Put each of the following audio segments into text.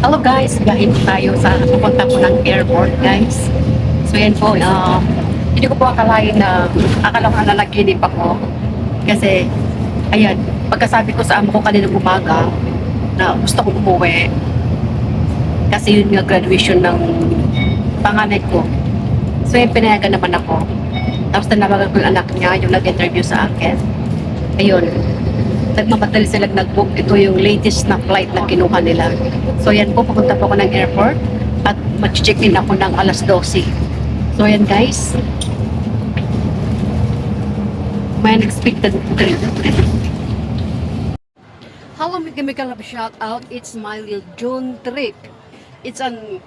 Hello guys, biyahe po tayo sa pupunta po ng airport guys. So yan po, hindi ko po akalain na akala ko na nanaginip ako. Kasi, ayan, pagkasabi ko sa amo ko kaninang umaga na gusto kong umuwi. Kasi yun nga graduation ng panganay ko. So yan, pinayagan naman ako. Tapos tanawagan ko yung anak niya, yung nag-interview sa akin. Ayun, nagmamadali silang nag-book. Ito yung latest na flight na kinuha nila. So yan po, pupunta po ako ng airport at mag-check in ako ng alas 12. So yan guys, may unexpected trip. Hello, Mika love shout out. It's my little June trip. It's an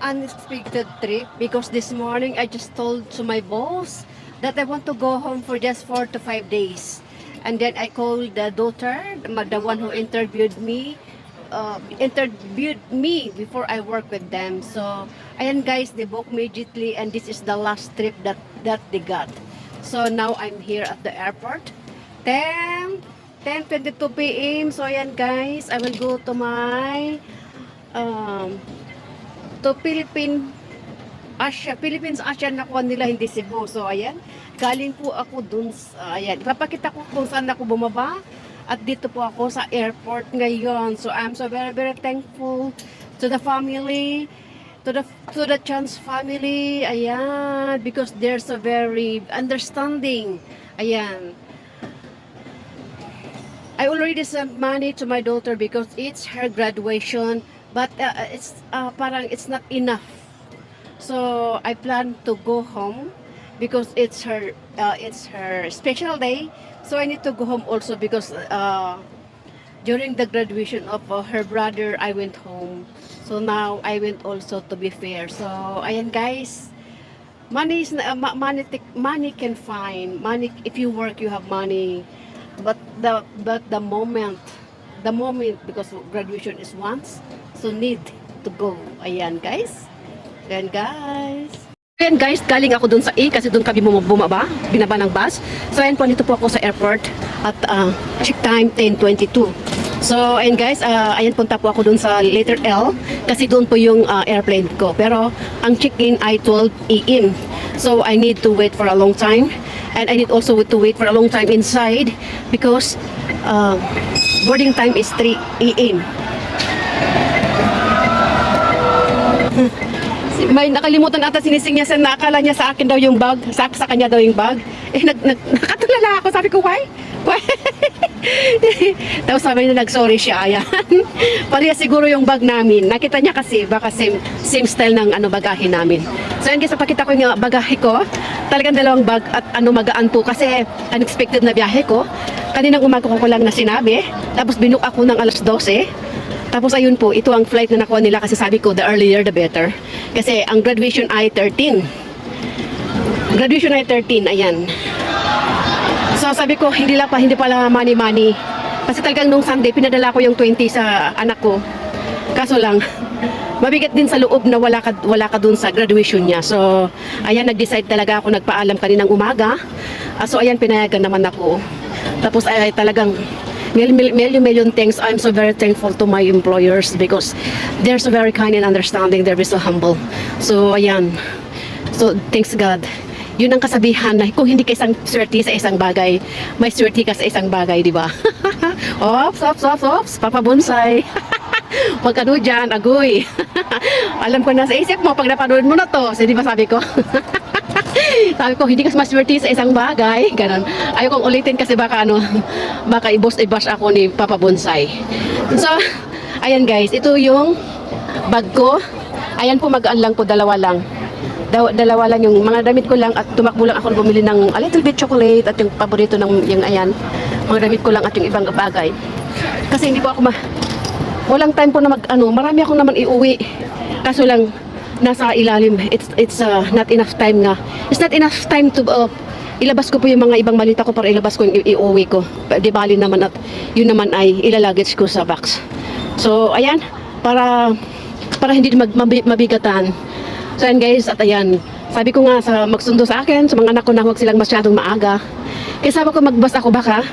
unexpected trip because this morning I just told to my boss that I want to go home for just 4 to 5 days. And then I called the daughter, the one who interviewed me before I work with them. So, ayan guys, they booked me immediately and this is the last trip that they got. So, now I'm here at the airport. 10:22 p.m. So, ayan guys, I will go to my to Philippines Asia nakuha nila, hindi Cebu. So, ayan. Galing po ako dun sa, ayan. Ipapakita ko kung saan ako bumaba. At dito po ako sa airport ngayon. So, I'm so very, very thankful to the family, to the Chance family. Ayan. Because they're so very understanding. Ayan. I already sent money to my daughter because it's her graduation. But it's parang it's not enough. So I plan to go home because it's her special day. So I need to go home also because during the graduation of her brother, I went home. So now I went also to be fair. So ayan guys, money is money can find money if you work, you have money. But the moment because graduation is once, so need to go. Ayan guys. Ayan guys. Ayan guys, galing ako dun sa A kasi dun kami bumaba, binaba ng bus. So ayan po, nito po ako sa airport at check time 10:22. So ayan guys, ayan punta po ako dun sa letter L kasi dun po yung airplane ko. Pero ang check-in ay 12 AM. So I need to wait for a long time. And I need also to wait for a long time inside because boarding time is 3 AM. May nakalimutan ata sinising niya sa nakala niya sa akin daw yung bag, sa kanya daw yung bag. Nakatulala ako, sabi ko, why? Tapos sabi niya, nag-sorry siya, ayan. Pareha siguro yung bag namin. Nakita niya kasi, baka same style ng bagahe namin. So yan guys, pakita ko yung bagahe ko. Talagang dalawang bag at magaan po kasi unexpected na biyahe ko. Kaninang umaga ko lang na sinabi. Tapos binook ako ng alas 12. Tapos ayun po, ito ang flight na nakuha nila kasi sabi ko, the earlier the better. Kasi ang graduation ay 13. Graduation ay 13, ayan. So sabi ko, hindi pala money. Kasi talagang nung Sunday, pinadala ko yung 20 sa anak ko. Kaso lang, mabigat din sa loob na wala ka dun sa graduation niya. So, ayan, nag-decide talaga ako, nagpaalam kaninang umaga. So, ayan, pinayagan naman ako. Tapos, ay talagang, million thanks. I'm so very thankful to my employers because they're so very kind and understanding. They're so humble. So, ayan. So, thanks God. Yun ang kasabihan na kung hindi ka isang swerte sa isang bagay, may swerte ka sa isang bagay, di ba? Ops, Papa Bonsai. Pag ano dyan, agoy. Alam ko na sa isip mo, pag napanood mo na to, so, di ba sabi ko? Sabi ko, hindi ka maswerte sa isang bagay. Ganon. Ayaw kong ulitin kasi baka i-bash ako ni Papa Bonsai. So, ayan guys, ito yung bag ko. Ayan po, magaan lang po, dalawa lang yung mga damit ko lang at tumakbo lang ako bumili ng a little bit chocolate at yung paborito ng yung ayan, mga damit ko lang at yung ibang bagay. Kasi hindi po ako walang time po na marami akong naman iuwi. Kaso lang nasa ilalim, it's not enough time nga. It's not enough time to ilabas ko po yung mga ibang malita ko para ilabas ko yung iuwi ko. Di bali naman at yun naman ay ilalagage ko sa box. So ayan, para hindi mabigatan. So ayan guys, at ayan, sabi ko nga sa magsundo sa akin, sa mga anak ko na huwag silang masyadong maaga. Kaya sabi ko magbus ako baka,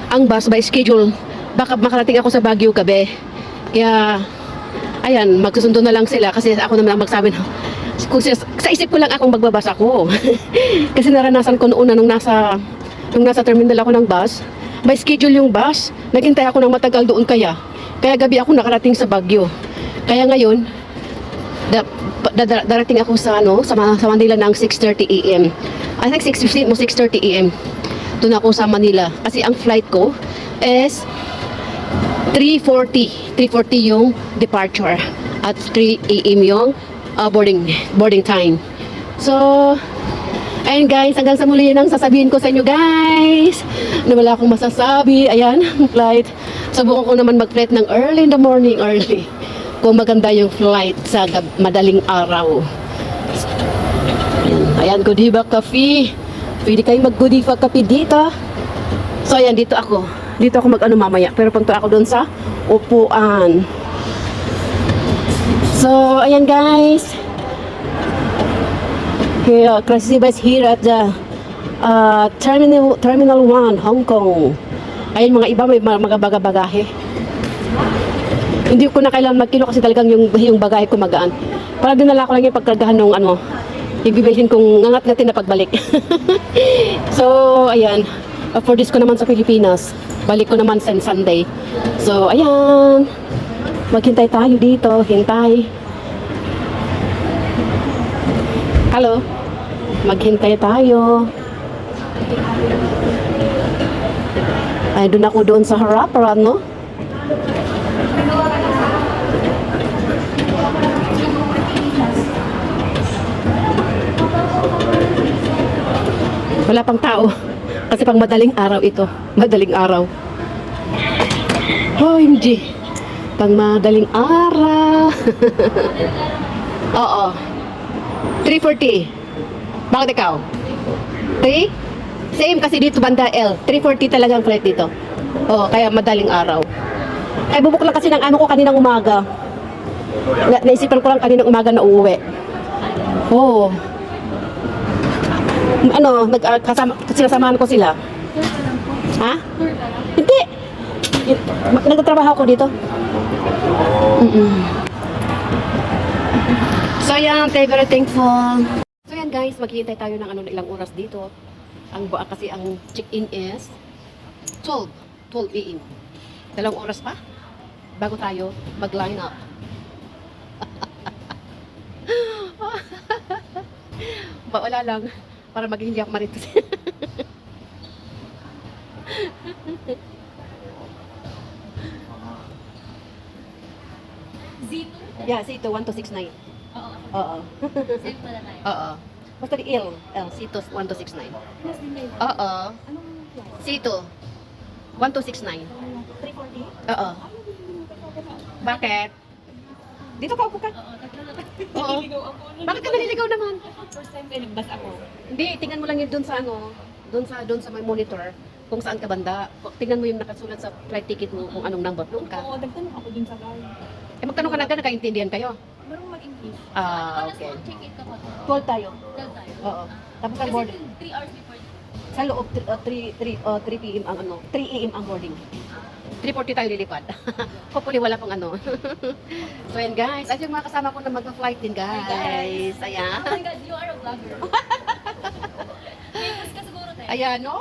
ang bus by schedule, baka makarating ako sa Baguio gabi. Kaya ayan, magsusundo na lang sila kasi ako naman ang magsabi na, kung sa isip ko lang akong magbabas ako. Kasi naranasan ko noon na nung nasa terminal ako ng bus, may schedule yung bus, naghintay ako ng matagal doon kaya gabi ako nakarating sa Baguio. Kaya ngayon, darating ako sa Manila ng 6:30 AM. I think 6:15 o 6:30 AM. Doon ako sa Manila kasi ang flight ko is 3:40 yung departure at 3 AM yung boarding time. So, ayun guys, hanggang sa muli nang sasabihin ko sa inyo guys na wala akong masasabi. Ayan, flight. Subukan ko naman mag-flight ng early in the morning, early. Kung maganda yung flight sa madaling araw. Ayan, Godiva Coffee. Pwede kayo mag-Godiva Coffee dito. So, ayan, dito ako. Dito ako mag-ano mamaya. Pero punta ako doon sa upuan. So, ayan guys. Here, Krasiba is here at the Terminal 1, Hong Kong. Ayun, mga iba may mga bagahe. Hindi ko na kailangan magkilo kasi talagang yung bagahe ko magaan. Para dinala ko lang yung pagkargahan ng yung bibilhin kong ngangat-ngatin na pagbalik. So, ayan. For this ko naman sa Pilipinas. Balik ko naman sa Sunday. So, ayan. Maghintay tayo dito. Hintay. Hello. Maghintay tayo. Ay, doon ako doon sa harapan, no? Wala pang tao. Kasi pang madaling araw ito. Madaling araw. Oh, hindi. Pang madaling araw. Oo. 3:40. Bakit ikaw? 3? Same kasi dito banda L. 3:40 talaga ang flight dito. Oo, kaya madaling araw. Ay, bubuk lang kasi ng amo ko kaninang umaga. Naisipan ko lang kaninang umaga na uuwi. Oo. Sinasamahan ko sila. Ha? Hindi. Nagtatrabaho ko dito. So yan, very thankful. So yan guys, maghihintay tayo ng ilang oras dito. Kasi ang check-in is 12 AM. 2 oras pa bago tayo mag-line up. Wala lang para maging hindi ako maritos. Zito? Yeah, Sito 1269. Oo. Oo. Same pala tayo. Oo. Basta di L, Sito 1269. Plus din kayo. Oo. Anong class? Sito 1269. 340? Oo. Bakit? Dito ka upo ka. Oo, tatlo na. Oo. Naliligaw ako. Bakit ka naliligaw naman? First time kayo nagbas ako. Hindi, tingnan mo lang yun doon sa may monitor kung saan ka banda. Tingnan mo yung nakasulat sa flight ticket mo kung anong number doon ka. Oo, nagtanong ako dun sa guy. Magtanong ka na ka, nagkaintindihan kayo? Marunong mag-English. Ah, okay. Check-in ka pa. 12 tayo. Tell tayo. Oo. Tapos ang Kasi boarding. 3 hours before. Sa loob, 3 PM ang 3 AM ang boarding. 3:40 tayo lilipad. Hopefully wala pang So yan guys, at yung mga kasama ko na mag-flight din guys. Ayan. Oh my God, you are a vlogger. Famous ka siguro tayo. Ayan, no?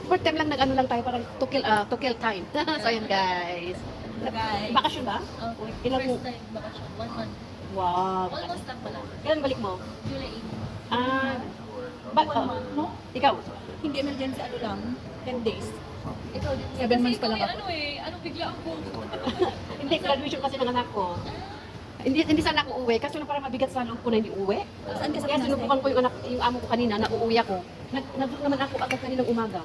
First time lang lang tayo parang to kill time. So yan guys. Guys. Bakasyon ba? Oh, Ilang- first time bakasyon. 1 month. Wow. Almost lang pala. Kailan balik mo? July 8. Ah, 1 month, no? ikaw? Hindi emergency, ano lang. 10 days. Ikaw din. 7 months pa lang ako. Ano bigla ako. Hindi, graduation kasi ng anak ko. Hindi sana ako uwi kasi parang mabigat sa loob ko na hindi uwi. Saan ka sa Kaya Pinas? sinubukan ko yung amo ko kanina na uuwi ako. Nag-book naman ako agad kaninang umaga.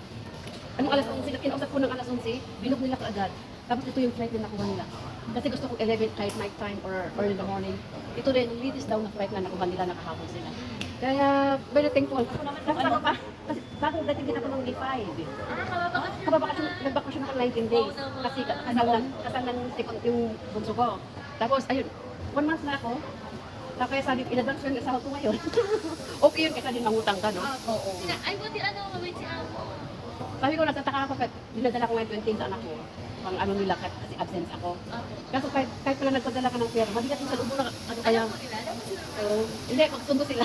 Anong alas 11? Kinausap ko ng alas 11, binook nila ko agad. Tapos ito yung flight na nakuha nila. Kasi gusto ko 11 kahit night time or early in the morning. Ito rin, latest daw na flight na nakuha nila nakahapon sila. Kaya, very thankful. Dapat ako pa, kasi bagong dating din ako ng D5. Kababakasyon, nagbakasyon ako 19 days. Kasi kasal ng second yung bunso ko. Tapos, ayun, 1 month na ako. Tapos sabi, in-advance ko yung asawa ko ngayon. Okay yun, kasi din mangutang ka, no? Oo. Ay, buti mabait si Amo. Sabi ko, nagtataka ako, dinadala ko ngayon 20 sa anak ko. Pang ano nila, kasi absence ako. Kaso kahit pala nagpadala ka ng pera. Mabigat mo sa loob mo na ano kaya. Alam mo nila, dapat sila. Hindi, magsundo sila.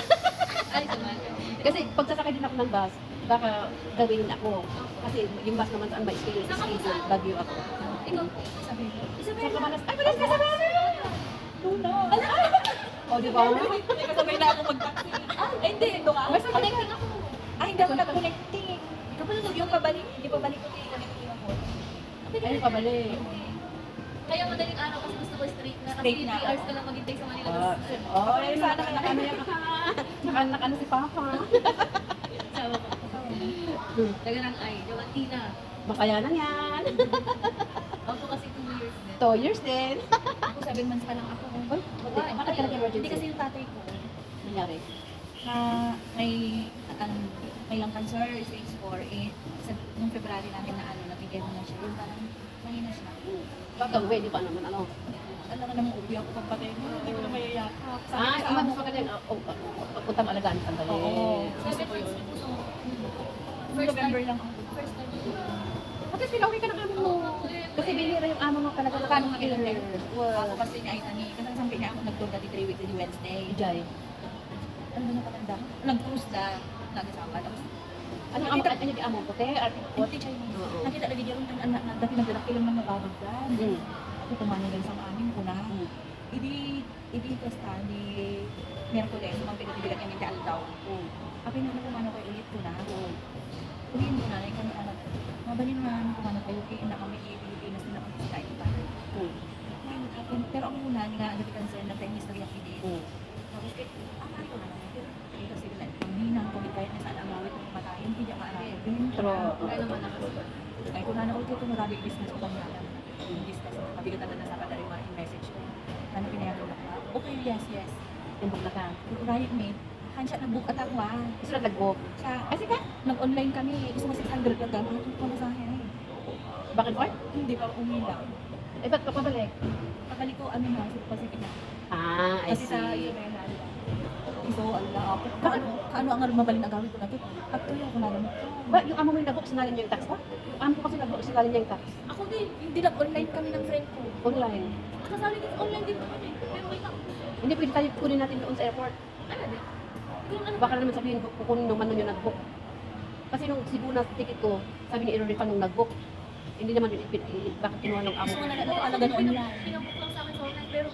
Ay, naman. Kasi pag sasakay din ako ng bus, baka gawin ako. Kasi yung bus naman saan may schedule, Baguio ako. Ikaw po, Isabel. Isabel. Sa Kamanas, ay, malas ka sa Kamanas! Luna. O, di ba? May kasabay na ako mag-taxi. Ay, hindi. Ito nga. Basta Connecting ako. Ay, hindi ako nag-connecting. Kapag yung pabalik, hindi pa balik ko connecting ako. Ayun, pabalik. Kaya madaling araw kasi gusto ko straight na. Kasi Straight na. 3 hours ka lang maghintay sa Manila. Ayun, nakano yan. Nakano si Papa. Sawa ko. Taga ng ay. Joantina. Makayanan yan. Ako kasi 2 years din. 2 years din. Ako 7 months pa lang ako. Uy, bakit ka nag-emergency? Hindi kasi yung tatay ko. Nangyari? Na may may lung cancer, stage 4, nung February namin na nabigay mo na siya. Yung parang mahina siya. Baka uwi, di pa naman ano. Alam nga naman, uwi ako pagpatay mo. Hindi ko na mayayakap. Ah, imag pa ka din. Punta malagaan ka dali. Oo. Gusto ko yun. November lang ako. First time. At least pinauwi ka ng amo mo. Kasi binira yung amo mo talaga. Kano nga ilan year? Ako kasi niya ay tani. Kasi sabi niya ako nag-tour dati 3 weeks di Wednesday. Jai. Ano ba napatanda? Nag-cruise na. Nag-isama. Tapos, Ano yung amo? Ano yung amo? Puti? what did Chinese? Oo. Nakita na video rin ang anak na dati naglalaki lang ng mababag dyan. Mm. Ako tumano lang sa amin ko na. Mm. Idi kasta ni Miyerkules, mga pinatibigat niya ni daw. Mm. Ako na kumano ko ulit ko na. Mm. Ulitin ko na, kami anak ko. Mabalin naman kumano kayo, kaya na kami Pilipinas nila kami sa kahit pa. Mm. Pero ako muna, nga ang concern na time history of the Mm. Tapos, ang ano na naman, eh, kasi na, panghinang, kung kahit na saan ang awit ng matayin, hindi ako maarapin. True. Kaya naman ako. Ay, kung na-out ko, marami business ko kami natin. Business, mabigatan na sa kadari mga message ko. Ano pinayalo na ka? Okay, yes, yes. Timbog na ka. Right, mate. Hansya na book at ako Gusto na nag-book. Sa, Kasi ka? nag-online kami. Gusto mo 600 lang gamit ko pa sa akin. Bakit or? Hindi pa umilang. Eh, ba't ka pabalik? Pabalik ko, ano na, sa Pacific na. Ah, I Kasi sa see. Isabela, so, Allah, ako. Kaano ang mabalin ang gawin ko na ito? At kaya ako na naman. Ba, yung amo mo yung nag-book, sinalin niya yung tax ba? Yung amo ko kasi nag-book, sinalin niya yung tax. Ako din, hindi nag-online kami ng friend ko. Online. Kasali din, online din naman eh. Pero wait lang. Hindi pwede tayo kunin natin doon sa airport. Ano din? Kung ano, Baka naman sabihin, kukunin naman nun yung nag-book. Kasi nung Cebu na ticket ko, sabi ni i-refund nung nag-book. Hindi naman yun, bakit kinuha ng amo. gusto mo na ano, alaga online. Pinabuk lang sa akin sa online, pero